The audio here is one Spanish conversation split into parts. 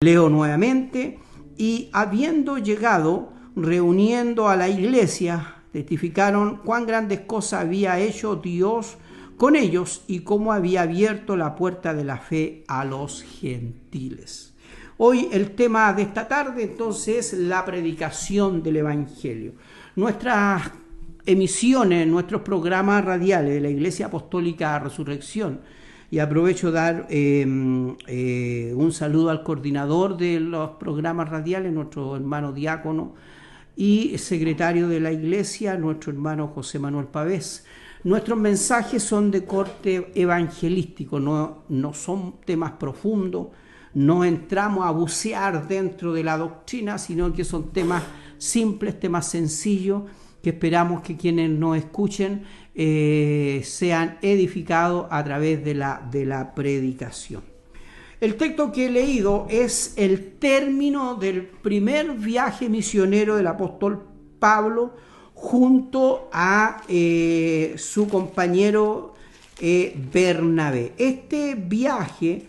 Leo nuevamente: y habiendo llegado, reuniendo a la iglesia, testificaron cuán grandes cosas había hecho Dios con ellos y cómo había abierto la puerta de la fe a los gentiles. Hoy el tema de esta tarde entonces es la predicación del Evangelio. Nuestras emisiones, nuestros programas radiales de la Iglesia Apostólica Resurrección, y aprovecho dar un saludo al coordinador de los programas radiales, nuestro hermano diácono y secretario de la iglesia, nuestro hermano José Manuel Pavés. Nuestros mensajes son de corte evangelístico, no son temas profundos, no entramos a bucear dentro de la doctrina, sino que son temas simples, temas sencillos, que esperamos que quienes nos escuchen sean edificados a través de la predicación. El texto que he leído es el término del primer viaje misionero del apóstol Pablo junto a su compañero Bernabé. Este viaje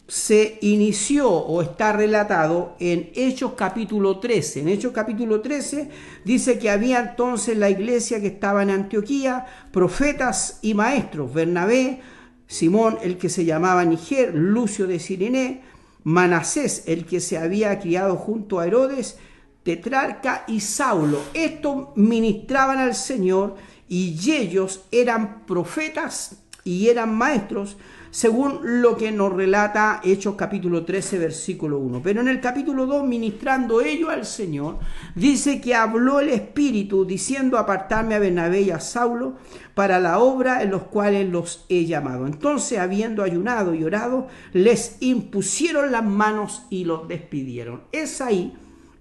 se inició o está relatado en Hechos capítulo 13. En Hechos capítulo 13 dice que había entonces la iglesia que estaba en Antioquía, profetas y maestros: Bernabé, Simón, el que se llamaba Niger, Lucio de Cirené, Manasés, el que se había criado junto a Herodes, tetrarca, y Saulo. Estos ministraban al Señor y ellos eran profetas y eran maestros, según lo que nos relata Hechos capítulo 13, versículo 1. Pero en el capítulo 2, ministrando ellos al Señor, dice que habló el Espíritu, diciendo: apartarme a Bernabé y a Saulo para la obra en los cuales los he llamado. Entonces, habiendo ayunado y orado, les impusieron las manos y los despidieron. Es ahí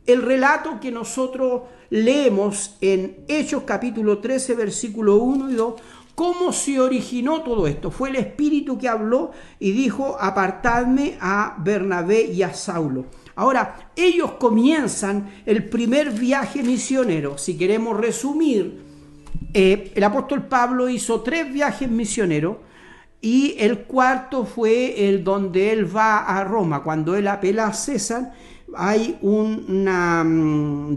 el relato que nosotros leemos en Hechos capítulo 13, versículo 1 y 2, ¿cómo se originó todo esto? Fue el Espíritu que habló y dijo: apartadme a Bernabé y a Saulo. Ahora, ellos comienzan el primer viaje misionero. Si queremos resumir, el apóstol Pablo hizo 3 viajes misioneros y el cuarto fue el donde él va a Roma. Cuando él apela a César, hay una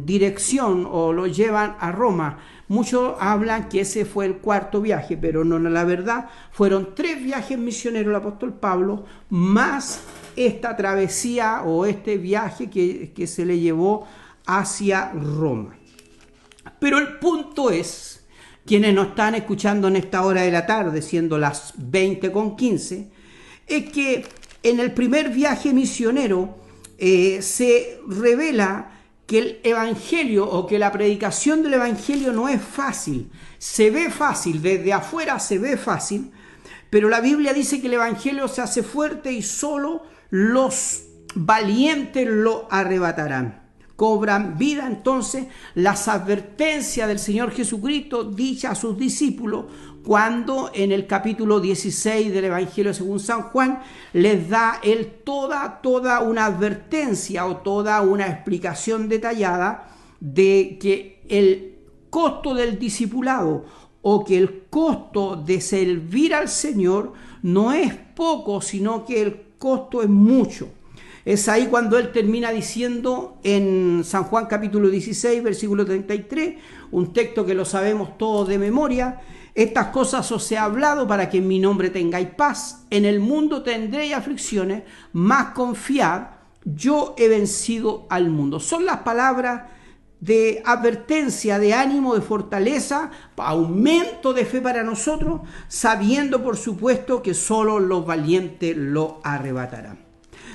dirección o lo llevan a Roma. Muchos hablan que ese fue el cuarto viaje, pero no, la verdad, fueron 3 viajes misioneros del apóstol Pablo, más esta travesía o este viaje que se le llevó hacia Roma. Pero el punto es, quienes nos están escuchando en esta hora de la tarde, siendo las 20:15, es que en el primer viaje misionero se revela que el evangelio o que la predicación del evangelio no es fácil. Se ve fácil, desde afuera se ve fácil, pero la Biblia dice que el evangelio se hace fuerte y solo los valientes lo arrebatarán. Cobran vida entonces las advertencias del Señor Jesucristo dichas a sus discípulos cuando en el capítulo 16 del Evangelio según San Juan les da él toda una advertencia o toda una explicación detallada de que el costo del discipulado o que el costo de servir al Señor no es poco, sino que el costo es mucho. Es ahí cuando él termina diciendo en San Juan capítulo 16, versículo 33, un texto que lo sabemos todos de memoria: estas cosas os he hablado para que en mi nombre tengáis paz. En el mundo tendréis aflicciones, mas confiad, yo he vencido al mundo. Son las palabras de advertencia, de ánimo, de fortaleza, aumento de fe para nosotros, sabiendo por supuesto que solo los valientes lo arrebatarán.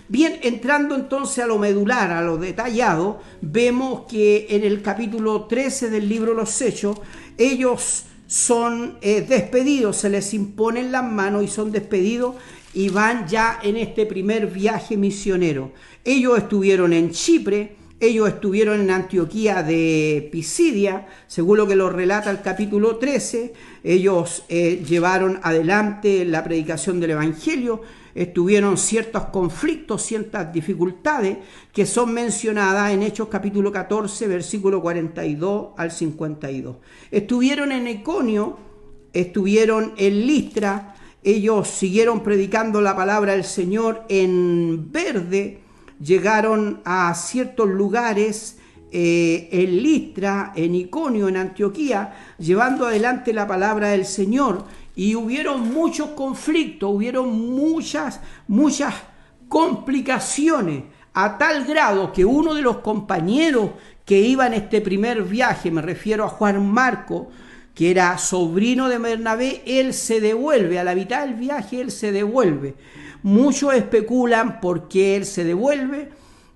Bien, entrando entonces a lo medular, a lo detallado, vemos que en el capítulo 13 del libro de los Hechos, ellos son despedidos, se les imponen las manos y son despedidos y van ya en este primer viaje misionero. Ellos estuvieron en Chipre, ellos estuvieron en Antioquía de Pisidia, según lo que lo relata el capítulo 13, ellos llevaron adelante la predicación del Evangelio. Estuvieron ciertos conflictos, ciertas dificultades que son mencionadas en Hechos capítulo 14, versículo 42 al 52. Estuvieron en Iconio, estuvieron en Listra, ellos siguieron predicando la palabra del Señor en Verde, llegaron a ciertos lugares en Listra, en Iconio, en Antioquía, llevando adelante la palabra del Señor. Y hubieron muchos conflictos, hubieron muchas complicaciones, a tal grado que uno de los compañeros que iba en este primer viaje, me refiero a Juan Marco, que era sobrino de Bernabé, él se devuelve, a la mitad del viaje él se devuelve. Muchos especulan por qué él se devuelve,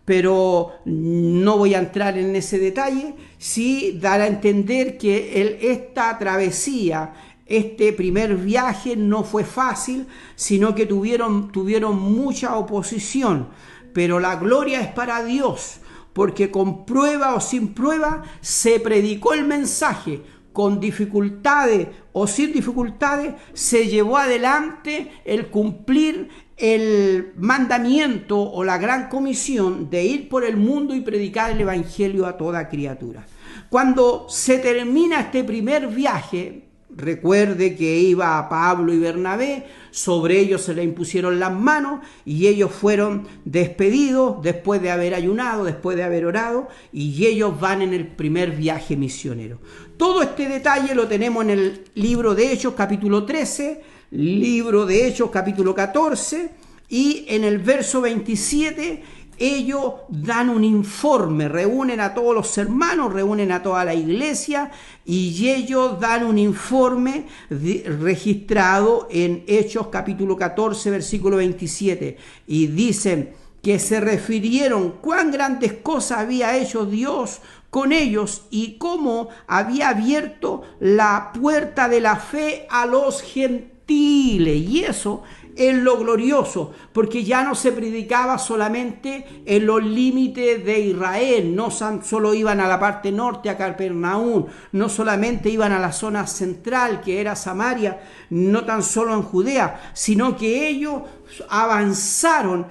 pero no voy a entrar en ese detalle. Sí dar a entender que esta travesía, este primer viaje no fue fácil, sino que tuvieron mucha oposición, pero la gloria es para Dios, porque con prueba o sin prueba se predicó el mensaje, con dificultades o sin dificultades se llevó adelante el cumplir el mandamiento o la gran comisión de ir por el mundo y predicar el evangelio a toda criatura. Cuando se termina este primer viaje, recuerde que iba Pablo y Bernabé, sobre ellos se le impusieron las manos y ellos fueron despedidos después de haber ayunado, después de haber orado, y ellos van en el primer viaje misionero. Todo este detalle lo tenemos en el libro de Hechos capítulo 13, libro de Hechos capítulo 14, y en el verso 27 ellos dan un informe, reúnen a todos los hermanos, reúnen a toda la iglesia y ellos dan un informe registrado en Hechos capítulo 14 versículo 27 y dicen que se refirieron cuán grandes cosas había hecho Dios con ellos y cómo había abierto la puerta de la fe a los gentiles. Y eso es lo glorioso, porque ya no se predicaba solamente en los límites de Israel, no solo iban a la parte norte, a Capernaum, no solamente iban a la zona central, que era Samaria, no tan solo en Judea, sino que ellos avanzaron,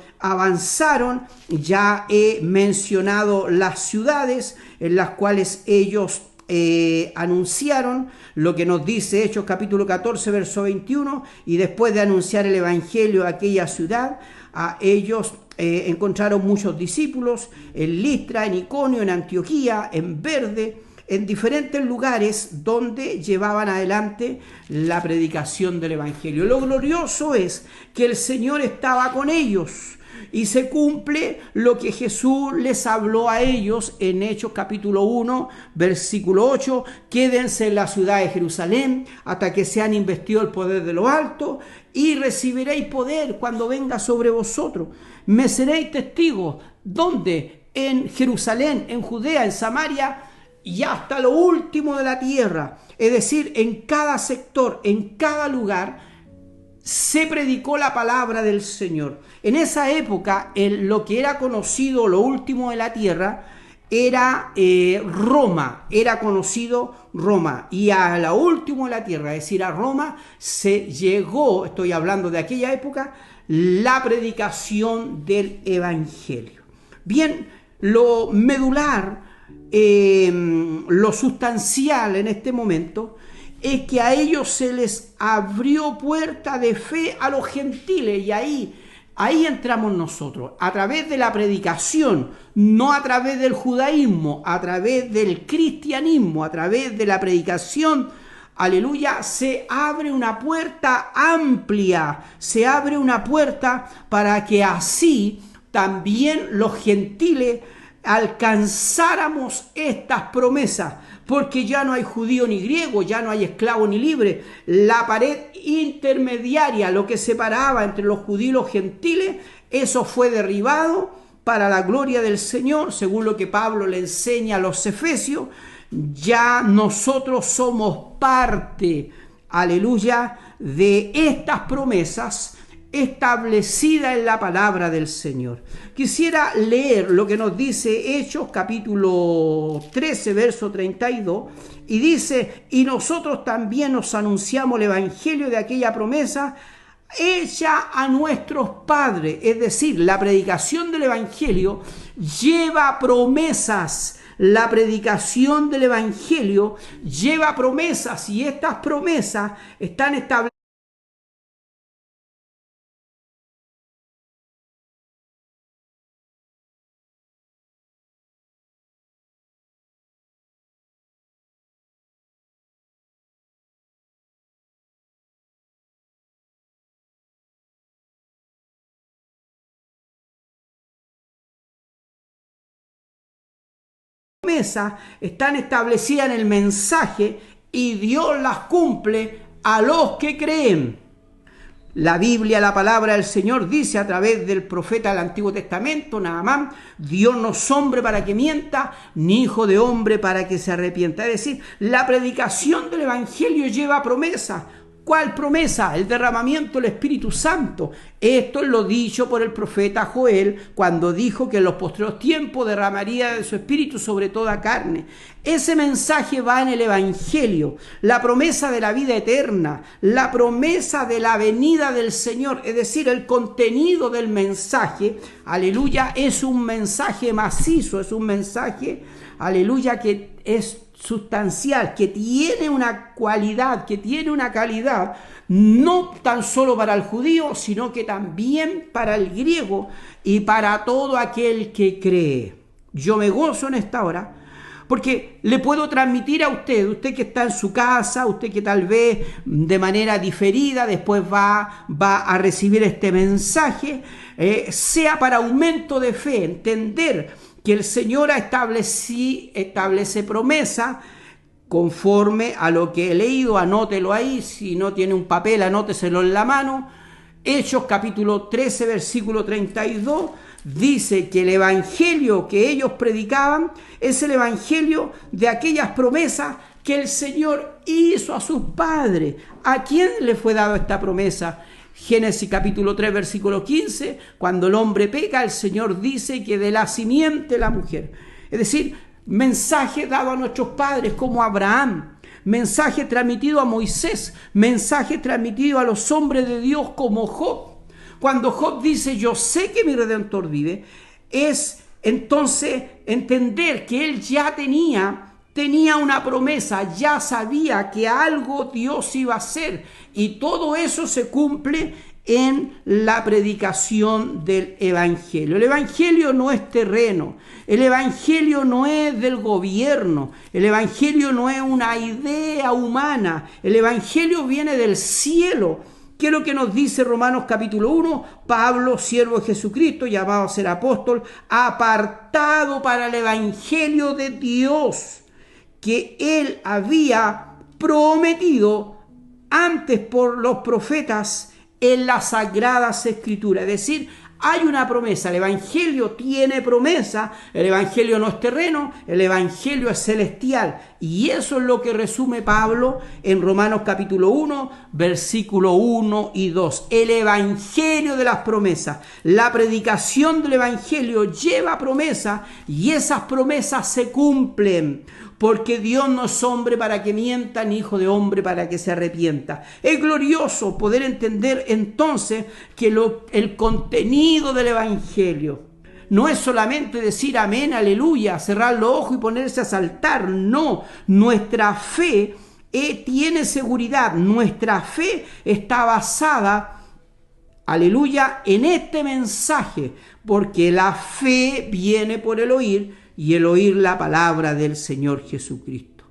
ya he mencionado las ciudades en las cuales ellos anunciaron lo que nos dice Hechos capítulo 14 verso 21, y después de anunciar el evangelio a aquella ciudad, a ellos encontraron muchos discípulos en Listra, en Iconio, en Antioquía, en Verde, en diferentes lugares donde llevaban adelante la predicación del evangelio. Lo glorioso es que el Señor estaba con ellos. Y se cumple lo que Jesús les habló a ellos en Hechos capítulo 1, versículo 8. Quédense en la ciudad de Jerusalén hasta que sean investido el poder de lo alto y recibiréis poder cuando venga sobre vosotros. Me seréis testigos. ¿Dónde? En Jerusalén, en Judea, en Samaria y hasta lo último de la tierra. Es decir, en cada sector, en cada lugar, se predicó la palabra del Señor. En esa época, lo que era conocido lo último de la tierra era Roma, era conocido Roma. Y a lo último de la tierra, es decir, a Roma, se llegó, estoy hablando de aquella época, la predicación del Evangelio. Bien, lo medular, lo sustancial en este momento, es que a ellos se les abrió puerta de fe a los gentiles, y ahí entramos nosotros, a través de la predicación, no a través del judaísmo, a través del cristianismo, a través de la predicación, aleluya, se abre una puerta amplia, se abre una puerta para que así también los gentiles alcanzáramos estas promesas, porque ya no hay judío ni griego, ya no hay esclavo ni libre. La pared intermediaria, lo que separaba entre los judíos y los gentiles, eso fue derribado para la gloria del Señor, según lo que Pablo le enseña a los efesios. Ya nosotros somos parte, aleluya, de estas promesas establecida en la palabra del Señor. Quisiera leer lo que nos dice Hechos capítulo 13 verso 32 y dice: y nosotros también nos anunciamos el evangelio de aquella promesa hecha a nuestros padres. Es decir, la predicación del evangelio lleva promesas. La predicación del evangelio lleva promesas, y estas promesas están establecidas promesas están establecidas en el mensaje y Dios las cumple a los que creen. La Biblia, la palabra del Señor dice a través del profeta del Antiguo Testamento, Naamán: Dios no es hombre para que mienta, ni hijo de hombre para que se arrepienta. Es decir, la predicación del Evangelio lleva promesa. ¿Cuál promesa? El derramamiento del Espíritu Santo. Esto es lo dicho por el profeta Joel cuando dijo que en los postreros tiempos derramaría de su Espíritu sobre toda carne. Ese mensaje va en el Evangelio. La promesa de la vida eterna, la promesa de la venida del Señor, es decir, el contenido del mensaje, aleluya, es un mensaje macizo, es un mensaje, aleluya, que es sustancial, que tiene una cualidad, que tiene una calidad, no tan solo para el judío, sino que también para el griego y para todo aquel que cree. Yo me gozo en esta hora, porque le puedo transmitir a usted que está en su casa, usted que tal vez de manera diferida después va a recibir este mensaje, sea para aumento de fe, entender que el Señor establece promesa conforme a lo que he leído. Anótelo ahí, si no tiene un papel, anóteselo en la mano. Hechos capítulo 13, versículo 32, dice que el evangelio que ellos predicaban es el evangelio de aquellas promesas que el Señor hizo a sus padres. ¿A quién le fue dada esta promesa? Génesis capítulo 3, versículo 15, cuando el hombre peca, el Señor dice que de la simiente la mujer. Es decir, mensaje dado a nuestros padres como Abraham, mensaje transmitido a Moisés, mensaje transmitido a los hombres de Dios como Job. Cuando Job dice, yo sé que mi Redentor vive, es entonces entender que él ya tenía una promesa, ya sabía que algo Dios iba a hacer, y todo eso se cumple en la predicación del Evangelio. El Evangelio no es terreno, el Evangelio no es del gobierno, el Evangelio no es una idea humana, el Evangelio viene del cielo. ¿Qué es lo que nos dice Romanos capítulo 1? Pablo, siervo de Jesucristo, llamado a ser apóstol, apartado para el Evangelio de Dios, que él había prometido antes por los profetas en las Sagradas Escrituras. Es decir, hay una promesa, el Evangelio tiene promesa, el Evangelio no es terreno, el Evangelio es celestial. Y eso es lo que resume Pablo en Romanos capítulo 1, versículo 1 y 2. El Evangelio de las promesas, la predicación del Evangelio lleva promesa y esas promesas se cumplen. Porque Dios no es hombre para que mienta, ni hijo de hombre para que se arrepienta. Es glorioso poder entender entonces que el contenido del Evangelio no es solamente decir amén, aleluya, cerrar los ojos y ponerse a saltar. No, nuestra fe tiene seguridad, nuestra fe está basada, aleluya, en este mensaje, porque la fe viene por el oír, y el oír la palabra del Señor Jesucristo.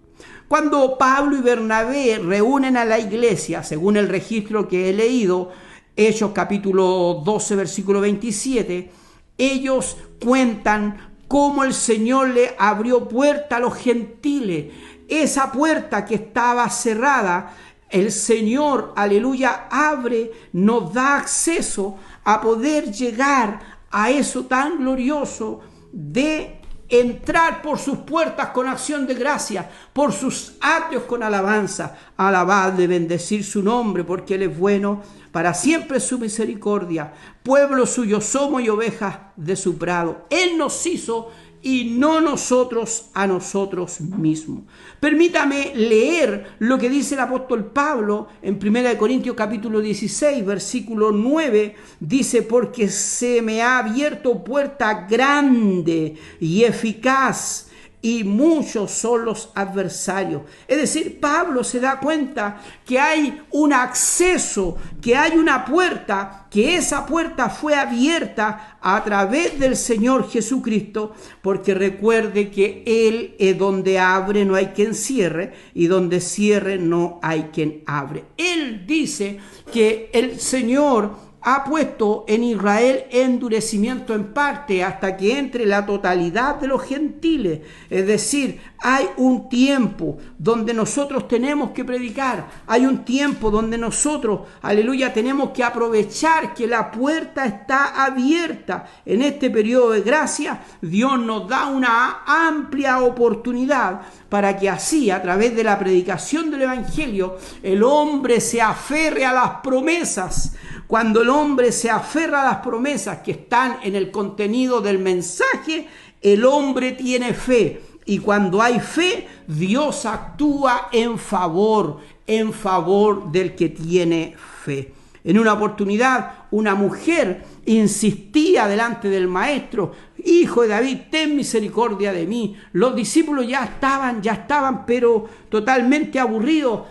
Cuando Pablo y Bernabé reúnen a la iglesia, según el registro que he leído, Hechos capítulo 12, versículo 27, ellos cuentan cómo el Señor le abrió puerta a los gentiles. Esa puerta que estaba cerrada, el Señor, aleluya, abre, nos da acceso a poder llegar a eso tan glorioso de entrar por sus puertas con acción de gracia, por sus atrios con alabanza, alabadle, bendecir su nombre, porque Él es bueno, para siempre su misericordia. Pueblo suyo somos y ovejas de su prado. Él nos hizo y no nosotros a nosotros mismos. Permítame leer lo que dice el apóstol Pablo en 1 Corintios capítulo 16, versículo 9. Dice, porque se me ha abierto puerta grande y eficaz, y muchos son los adversarios. Es decir, Pablo se da cuenta que hay un acceso, que hay una puerta, que esa puerta fue abierta a través del Señor Jesucristo, porque recuerde que Él es donde abre, no hay quien cierre, y donde cierre no hay quien abre. Él dice que el Señor, ha puesto en Israel endurecimiento en parte hasta que entre la totalidad de los gentiles. Es decir, hay un tiempo donde nosotros tenemos que predicar, hay un tiempo donde nosotros, aleluya, tenemos que aprovechar que la puerta está abierta. En este periodo de gracia, Dios nos da una amplia oportunidad para que así, a través de la predicación del Evangelio, el hombre se aferre a las promesas. Cuando el hombre se aferra a las promesas que están en el contenido del mensaje, el hombre tiene fe. Y cuando hay fe, Dios actúa en favor del que tiene fe. En una oportunidad, una mujer insistía delante del maestro: Hijo de David, ten misericordia de mí. Los discípulos ya estaban, pero totalmente aburridos.